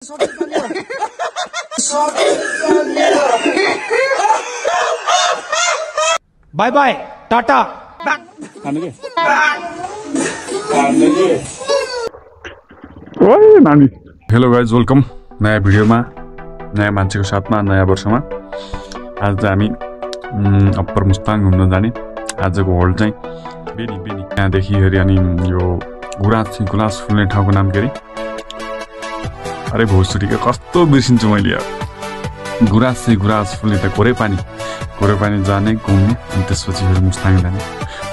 Bye bye Tata. नानी hello guys, welcome नयाँ भिडियोमा, नयाँ मान्छेको साथमा, नयाँ वर्षमा। आज चाहिँ हामी अप्पर मुस्ताङ घुम्न जाने। आजको होल्ड चाहिँ बेनी त्यहाँदेखि हेरी अनि यो गुराँस फुल्ने ठाउँको नाम के अरे? अरे भोसुरीको कस्तो बिर्सिन्छु मैले यार। गुराँस फुल्ने त कोरे पानी जाने घुम्ने, अनि त्यसपछि फेरि मुस्ताङ जाने।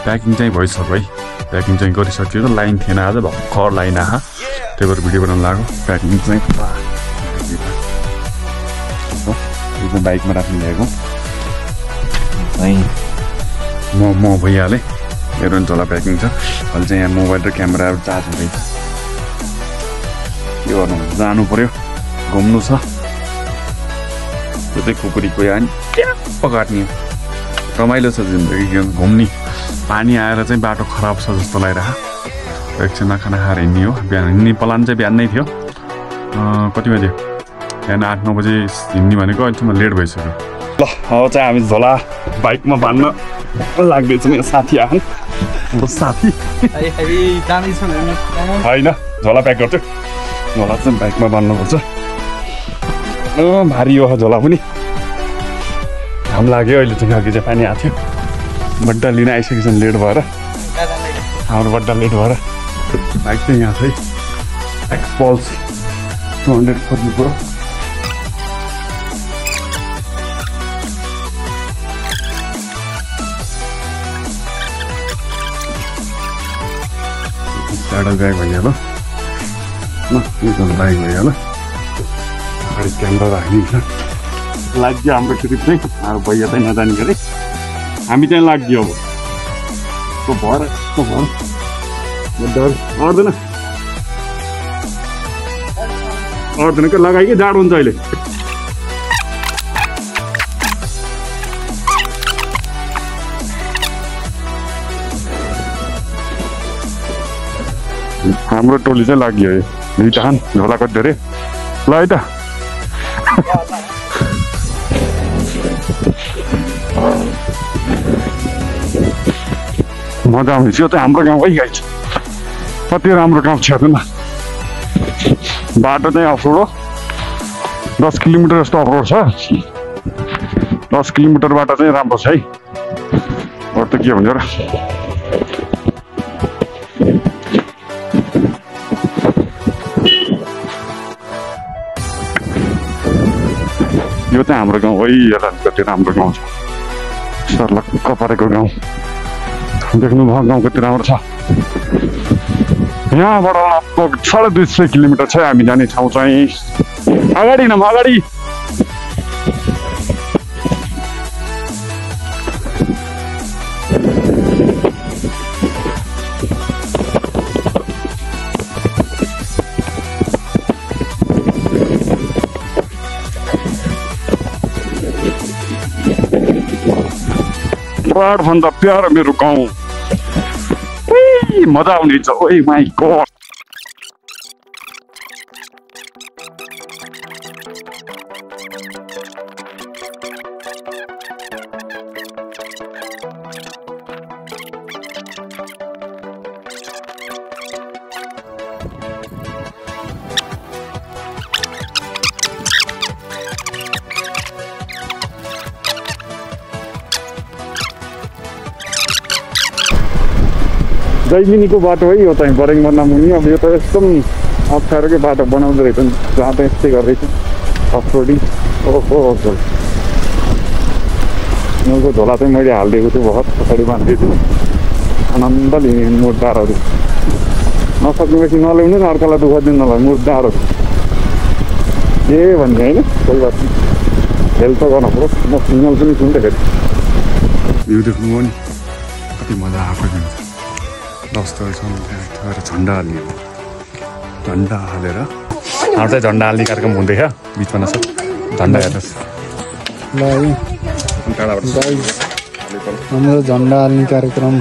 प्याकिङ चाहिँ भइसक्यो है, प्याकिङ चाहिँ गरिसकियो। लाइन थिएन आज, भर्खर लाइन आहा, त्यही भएर भिडियो बनाउनु लाग्यो। प्याकिङ चाहिँ एकदम बाइकमा राख्नु ल्याएको म भइहालेँ। मेरो झोला प्याकिङ छ। अहिले चाहिँ यहाँ मोबाइल र क्यामेराहरू चार्ज हुँदैछ। के गर्नु, जानु पर्यो, घुम्नु छ। त्यो चाहिँ खुकुरीको अनि ट्याप्प काट्ने हो। रमाइलो छ जिन्दगी घुम्ने। पानी आएर चाहिँ बाटो खराब छ जस्तो लागिरहेको। एकछिनमा खाना खाएर हिँड्ने हो। बिहान हिँड्ने प्लान चाहिँ बिहानै थियो। कति बजे? बिहान 8-9 बजे हिँड्ने भनेको अहिलेसम्म लेट भइसक्यो। ल अब चाहिँ हामी झोला बाइकमा बाँध्न लाग्दैछौँ। मेरो साथी आयो, साथी होइन, झोला प्याक गर्छु। झोला चाहिँ बाइकमा बाँध्नुपर्छ। भारी हो झोला पनि। घाम लाग्यो। अहिले चाहिँ अघि चाहिँ पानी आएको थियो। बड्डा लिन आइसकेछ लेट भएर। हाम्रो बड्डा लेट भएर बाइक चाहिँ यहाँ छ है। एक्सपल्स 200 खोज्नु पऱ्यो। टाढा ब्याग भइहाल्यो ल, बाइक भइहाल्यो। अगाडि क्यामेरा राख्ने छ। लाग्यो हाम्रो ट्रिप चाहिँ। अब भैया चाहिँ नजाने गरे, हामी चाहिँ लाग्यो। अब भएर अर्दैन के लगाइ कि जाडो हुन्छ अहिले। हाम्रो टोली चाहिँ लाग्यो है। दुईटा झोला कति धेरै ल है त। मजा आउँछ। यो त हाम्रो गाउँ है गाइज। कति राम्रो गाउँ छ हेर्नु न। बाटो चाहिँ अफरोड हो। 10 किलोमिटर जस्तो अफरोड छ। 10 किलोमिटर बाटो चाहिँ राम्रो छ है। अरू त के भन्छ र। यो चाहिँ हाम्रो गाउँ है। यसलाई कति राम्रो गाउँ छ। सर्लक्क परेको गाउँ देख्नुभयो। गाउँ कति राम्रो छ। यहाँबाट लगभग 250 किलोमिटर छ हामी जाने ठाउँ चाहिँ। अगाडि न अगाडि। भन्दा प्यारो मेरो गाउँ। मजा आउने छ। ओइ माई गॉड। जैमिनीको बाटो है यो चाहिँ बरेङभन्दा मुनि। अब यो त एकदम अप्ठ्यारोकै बाटो बनाउँदो रहेछ नि। जहाँ त यस्तै गर्दैछ अफरोडिङ। ओहो उनीहरूको झोला चाहिँ मैले हालिदिएको छु। भर्खर पछाडि बाँधिदिएको छु। आनन्द लिने मुर्दाहरू। नसक्नेपछि नल्याउनु न, अर्कालाई दुःख दिनु नभए मुर्दाहरू के भन्ने होइन। कोही बात नहीं, हेल्प त गर्नु पऱ्यो। म सिग्नल पनि सुन्दै फेरि भ्यू देख्नुभयो नि कति मजा आएको छ। 10 तलसम्म गएर झन्डा हाल्ने हो। झन्डा हालेर हाम्रो चाहिँ झन्डा हाल्ने कार्यक्रम हुँदैछ। बिचमा नछ झन्डा हेर्नुहोस्। हाम्रो झन्डा हाल्ने कार्यक्रम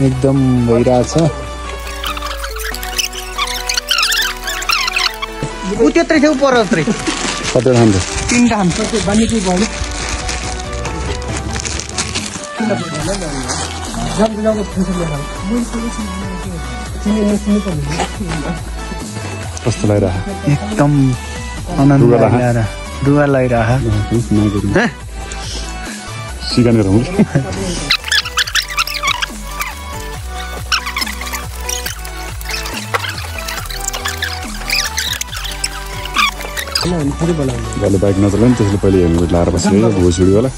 एकदम भइरहेछ। ऊ त्यत्रै थियो पर त्यत्रै कति खान्छ तीनटा खान्छ कस्तो लागिरह एकदम आनन्द लागिरह रुवा लागिरह सिकानेर हुँ गले बाइक नचला नि त्यसले पहिले हेलमेट लाएर बसेको भुसुडीवाला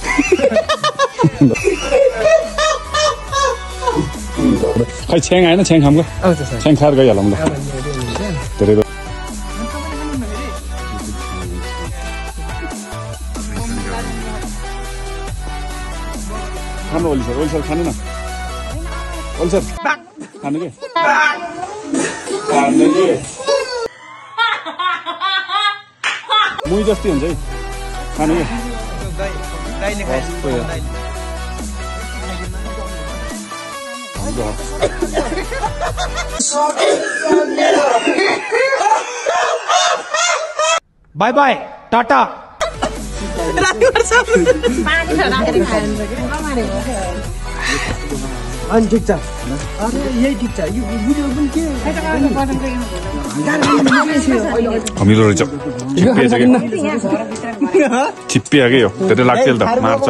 खै छ्याङ आएन छ्याङ खामको छ्याङ खाएर गइहालौँ ल धेरै खानु ओली सर खानु न ओली सर खानु के मुही जस्तै हुन्छ है खानु के बाय बाय टाटा अनि ठिक छ अरे यही ठिक छ यो भिडियो पनि के कमिलो रहेछ छिप्पिहाल्यो यो धेरै लाग्छ त मार्छ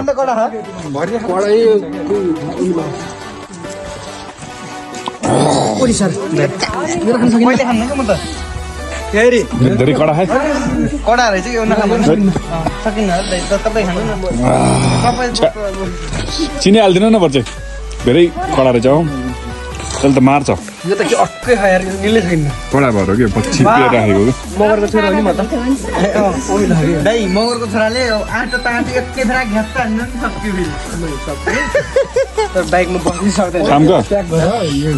धेरै कडा है कडा रहेछ यो सकिन्न तपाईँ खानु न चिनी हालिदिनु न पर्छ धेरै कडा रहेछ हौ त्यसले त मार्छ यो त के अक्कै खाएर निले छैन कडा भएर के छिप्पिएर राखेको कि मगरको छोरा हो नि म त दाइ मगरको छोराले आँटो ताँटो एकै फेरा घ्याप्टा हान्नु नि सक्यो तर बाइकमा बस्नै सक्दैन कामको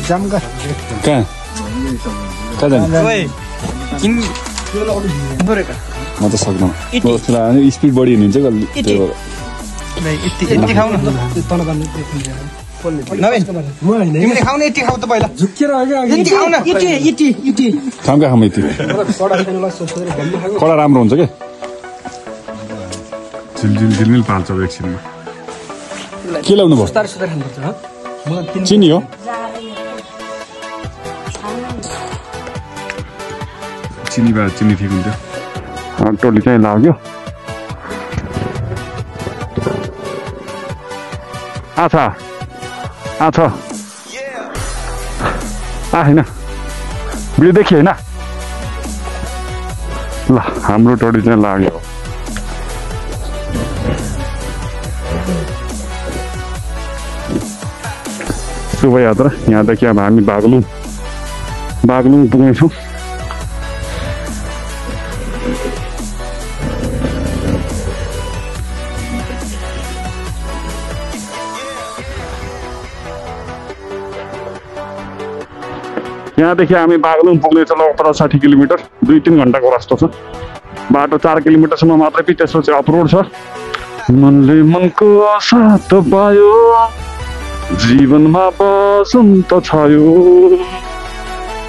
जामका कहाँ जाने म त सक्दैन स्पिड बढी हिँड्छ कहिले यति खाऊ न तिमीले खाऊ न यति खाऊ त पहिला यति खाऊ न खामका खाम यति कडा राम्रो हुन्छ के झिलमिल पाल्छ एकछिनमा के ल्याउनु भयो चिनी हो चिनी ठिक हुन्थ्यो टोली चाहिँ लाग्यो आछा होइन भिडियो देखियो होइन ल हाम्रो टोली चाहिँ लाग्यो शोभायात्रा यहाँदेखि अब हामी बागलुङ पुग्नेछौँ यहाँदेखि हामी बागलुङ पुग्नेछ लगभग 60 किलोमिटर 2-3 घन्टाको रास्ता छ बाटो 4 किलोमिटरसम्म मात्रै पनि त्यसो चाहिँ अपरोड छ मनले मनको साथ पायो जीवनमा बसन्त छायो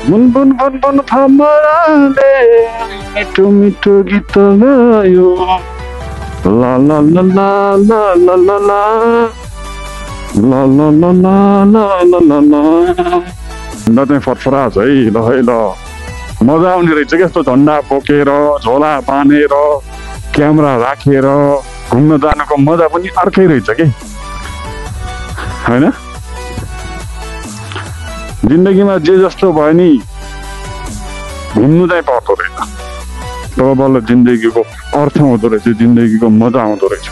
बुन बुन बुन बुन फमराले मिठो मिठो गीत गायो ला ला ला ला ला ला ला ला ला ला ला ला ला ला चाहिँ फरफरा छ है ल मजा आउने रहेछ क्या यस्तो झन्डा बोकेर झोला बाँधेर क्यामेरा राखेर घुम्न जानुको मजा पनि अर्कै रहेछ कि होइन जिन्दगीमा जे जस्तो भयो नि घुम्नु चाहिँ पर्दो रहेछ तब बल्ल जिन्दगीको अर्थ हुँदो रहेछ जिन्दगीको मजा आउँदो रहेछ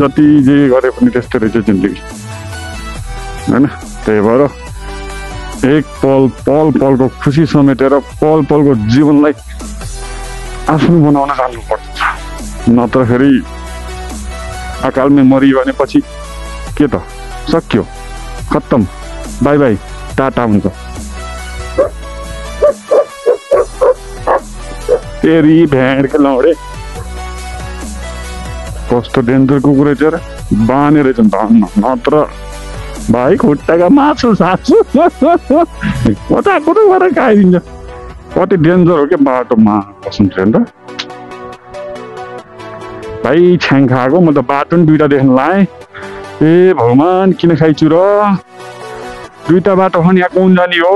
जति जे गरे पनि त्यस्तै रहेछ जिन्दगी होइन त्यही भएर एक पलको खुसी समेटेर पलको जीवनलाई आफ्नो बनाउन जानुपर्छ नत्र फेरि अकालमै मरियो भनेपछि के त सक्यो खत्तम बाई बाई टाटा हुन्छ तेरी भेड के लौडे कस्तो डेन्जर कुकुर रहेछ र बाँधेर रहेछ नत्र भाइ खुट्टाका मासु सासु कता कुरो गरेर खाइदिन्छ कति डेन्जर हो क्या बाटोमा बस्नु ट्रेन र भाइ छ्याङ खाएको म त बाटो नि दुईटा देख्न लाएँ ए भगवान् किन खाइछु र दुईटा बाटो खन यहाँ कुन जाने हो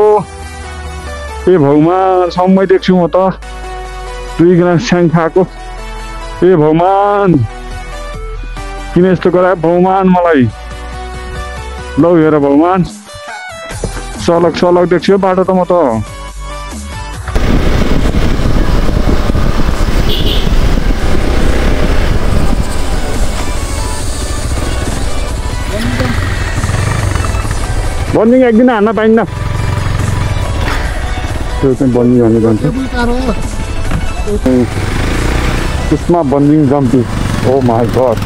ए भगवान् समय देख्छु म त दुई ग्राम छ्याङ खाएको ए भगवान् किन यस्तो गरायो भगवान् मलाई लौ हेर भगवान् सलक देख्छु बाटो त म त बन्जिङ एकदिन हान्न पाइन्न त्यो चाहिँ बन्जिङ हान्नु जान्छ त्यसमा बन्जिङ जम्पिङ ओ माई गड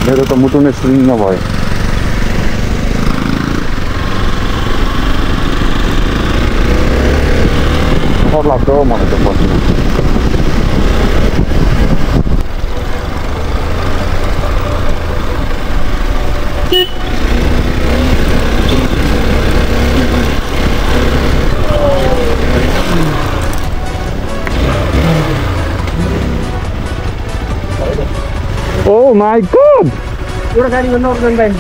मेरो त मुटु नै सुन्न भयो डर लाग्छ मलाई त बन्जिङ Oh my god! एउटा गाडी गर्नु अर्को गाडी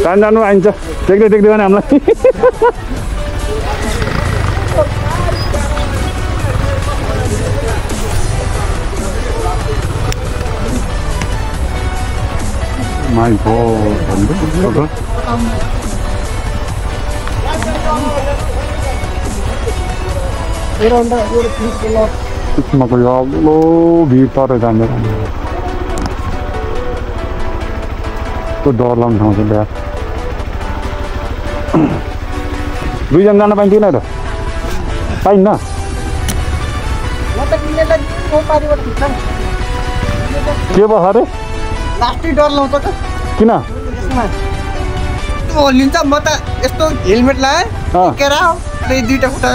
अन्त जानु आइन्छ देख्दै देख्दैन हामीलाई My god! त्यसमा गयो अग्लो भिड तर जाँदैन त्यो डर लाग्ने ठाउँ छ बिहा दुईजना जान पाइन्थेन त पाइन्न के भयो अरे लास्टै डर लाउँछ त किन लिन्छ म त यस्तो हेलमेट लगाएँ केरा दुईटा खुट्टा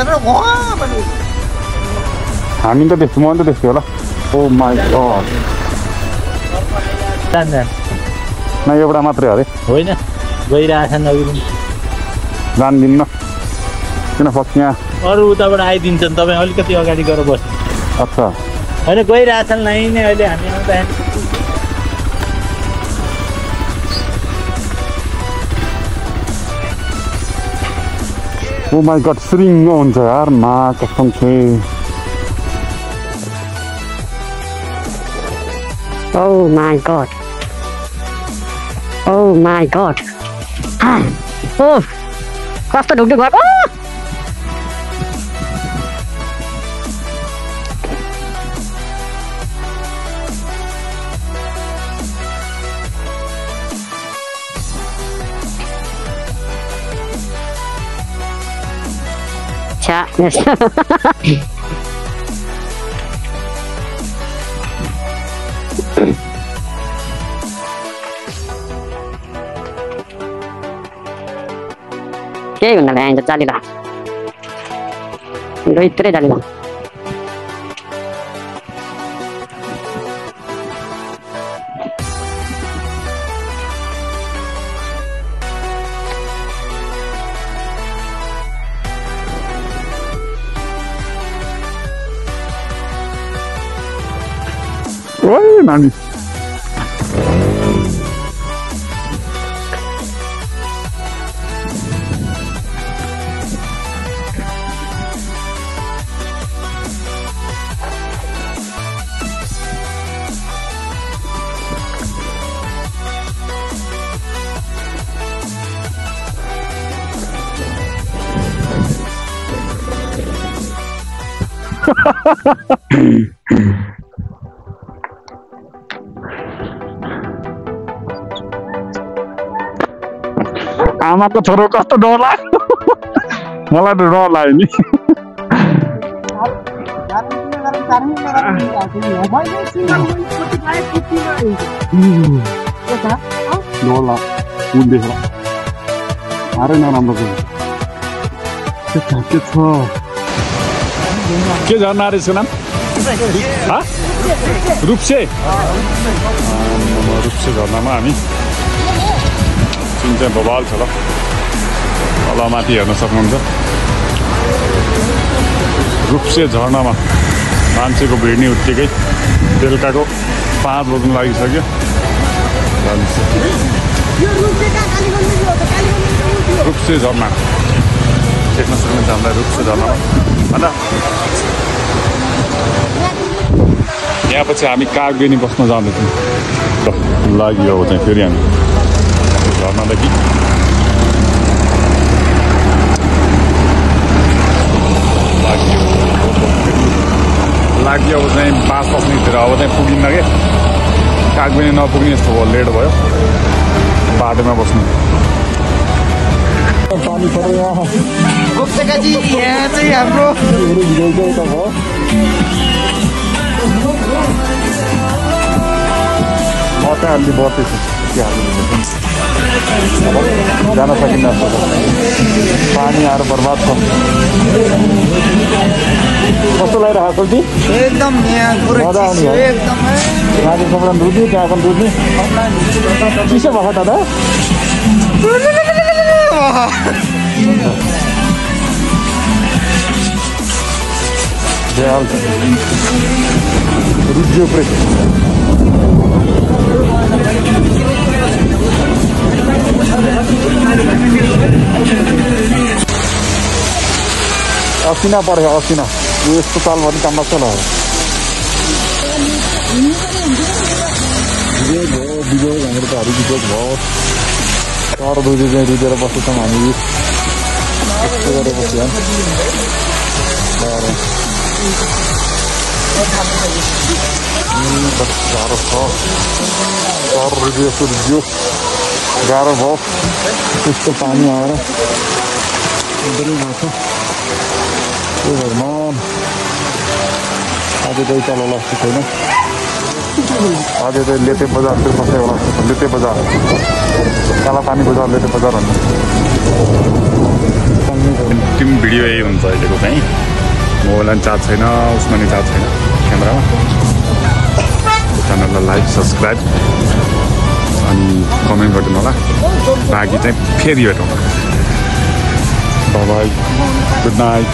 हामी त त्यस्तो म त त्यस्तो होला ओ माई गड न एउटा मात्रै अरे होइन गइरहेछन् जान्दिन्न किन फक्क यहाँ अरू उताबाट आइदिन्छन् तपाईँ अलिकति अगाडि गएर बस्नु अच्छा होइन गइरहेछन् नै नै अहिले हामी आउँदाखेरि ओ माई गड श्रिङ्ग हुन्छ यार मा कसम चाहिँ Oh my god. Oh my god. Oh. कस्तो ढुकढुक भएको छ्या केही हुन ल्याइन्छ जालीला भित्रै जालीला ओइ नानी आमाको छोरो कस्तो डर लाग्यो मलाई त डर लाग्यो नि डर लाग्यो देखेर साह्रै नराम्रो के छ के झर्ना रहेछ नाम रुप्से रुप्से झर्नामा हामी सिन चाहिँ बबाल छ ल तल माथि हेर्न सक्नुहुन्छ रूपसे झरनामा मान्छेको भिड नि उत्तिकै बेलुकाको 5 बज्न लागिसक्यो रूपसे झरना देख्न सक्नुहुन्छ हामीलाई रूपसे झरनामा अन्त यहाँ पछि हामी कागबेनी बस्न जाँदैछौँ लाग्यो अब चाहिँ फेरि हामी झरनादेखि लाग्यो अब चाहिँ 5 बज्नेतिर अब चाहिँ पुगिन्न के कागबेनी नपुग्ने यस्तो भयो लेट भयो बाटोमा बस्नु उपत्यकाजी यहाँ चाहिँ हाम्रो म चाहिँ अलि बस्दैछु जान सकिन्न पानी आएर बर्बाद छ कस्तो लागिरहेको कुल्टी एकदम यहाँ मजा आउने है एकदमै माथिसम्म दुध्ने त्यहाँ पनि दुध्ने चिसो भएको दादा रुज्यो प्रेस असिना पऱ्यो असिना यस्तो चाल भने काम लाग्छ ल बिजोग हाम्रो त बिजोग भयो तर दुई चाहिँ रुजेर बसेछौँ हामी यस्तो गरेर बस्यो गाह्रो छ तर रुजियो यस्तो रुजियो गाह्रो भयो त्यस्तो पानी आएर एकदमै भएको छ त्यही भएर म आज चाहिँ तल जस्तो छैन आज चाहिँ लेते बजारतिर बस्दै होला जस्तो छ लेते बजार कालापानी बजार लेते बजार भन्नु अन्तिम भिडियो यही हुन्छ अहिलेको चाहिँ मोबाइलमा पनि चार्ज छैन उसमा नि चार्ज छैन क्यामेरामा च्यानललाई लाइक सब्सक्राइब अनि कमेन्ट गरिदिनु होला बाँकी चाहिँ फेरि भेटौँ बाई गुड नाइट